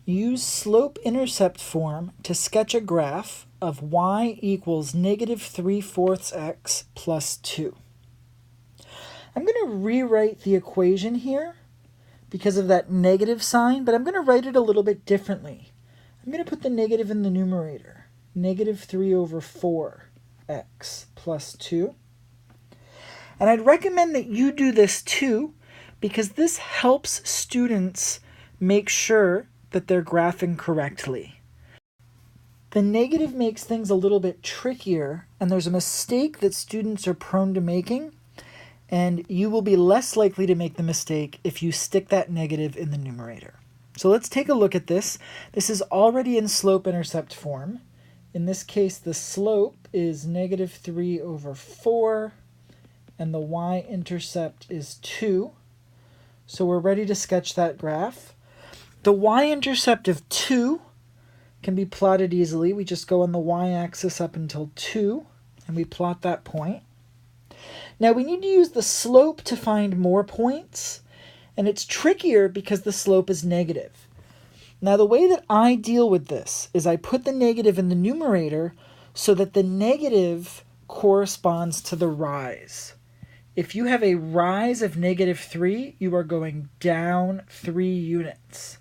Use slope-intercept form to sketch a graph of y equals negative 3/4 x plus 2. I'm going to rewrite the equation here because of that negative sign, but I'm going to write it a little bit differently. I'm going to put the negative in the numerator, negative 3/4x plus 2. And I'd recommend that you do this too, because this helps students make sure that they're graphing correctly. The negative makes things a little bit trickier, and there's a mistake that students are prone to making, and you will be less likely to make the mistake if you stick that negative in the numerator. So let's take a look at this. This is already in slope-intercept form. In this case, the slope is negative 3/4, and the y-intercept is 2. So we're ready to sketch that graph. The y-intercept of 2 can be plotted easily. We just go on the y-axis up until 2, and we plot that point. Now we need to use the slope to find more points, and it's trickier because the slope is negative. Now the way that I deal with this is I put the negative in the numerator so that the negative corresponds to the rise. If you have a rise of negative 3, you are going down 3 units.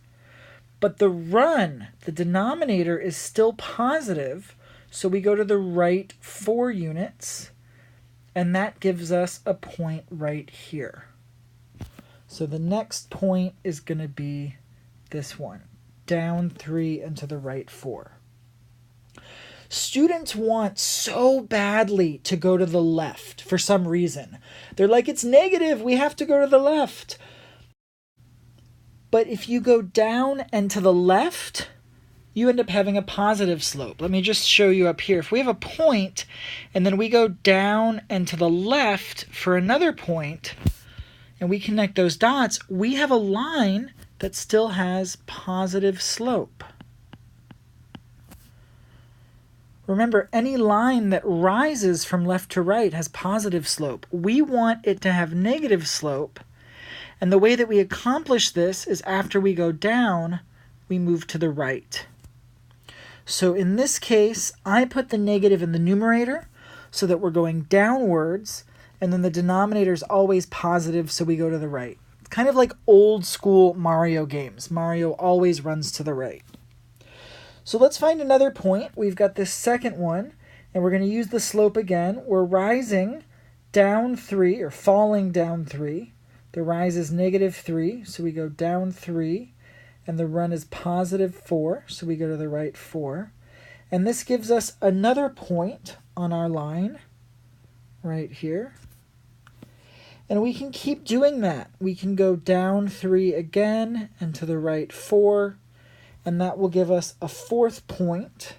But the run, the denominator, is still positive, so we go to the right 4 units, and that gives us a point right here. So the next point is going to be this one, down 3 and to the right 4. Students want so badly to go to the left for some reason. They're like, it's negative, we have to go to the left. But if you go down and to the left, you end up having a positive slope. Let me just show you up here. If we have a point, and then we go down and to the left for another point, and we connect those dots, we have a line that still has positive slope. Remember, any line that rises from left to right has positive slope. We want it to have negative slope, and the way that we accomplish this is after we go down, we move to the right. So in this case, I put the negative in the numerator so that we're going downwards, and then the denominator is always positive, so we go to the right. It's kind of like old school Mario games. Mario always runs to the right. So let's find another point. We've got this second one, and we're going to use the slope again. We're rising down 3, or falling down 3. The rise is negative 3, so we go down 3, and the run is positive 4, so we go to the right 4. And this gives us another point on our line right here. And we can keep doing that. We can go down 3 again and to the right 4, and that will give us a 4th point.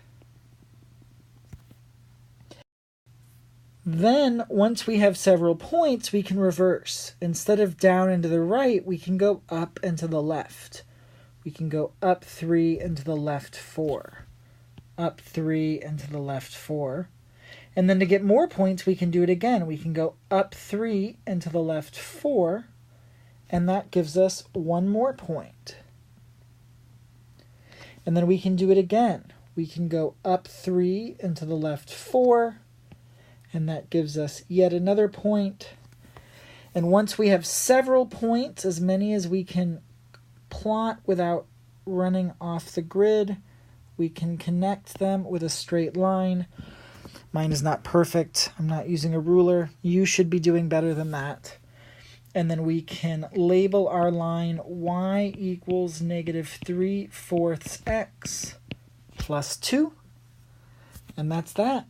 Then, once we have several points, we can reverse. Instead of down and to the right, we can go up and to the left. We can go up 3 and to the left 4. Up 3 and to the left 4. And then to get more points, we can do it again. We can go up 3 and to the left 4, and that gives us one more point. And then we can do it again. We can go up 3 and to the left 4, and that gives us yet another point. And once we have several points, as many as we can plot without running off the grid, we can connect them with a straight line. Mine is not perfect. I'm not using a ruler. You should be doing better than that. And then we can label our line y equals negative 3/4 x plus 2. And that's that.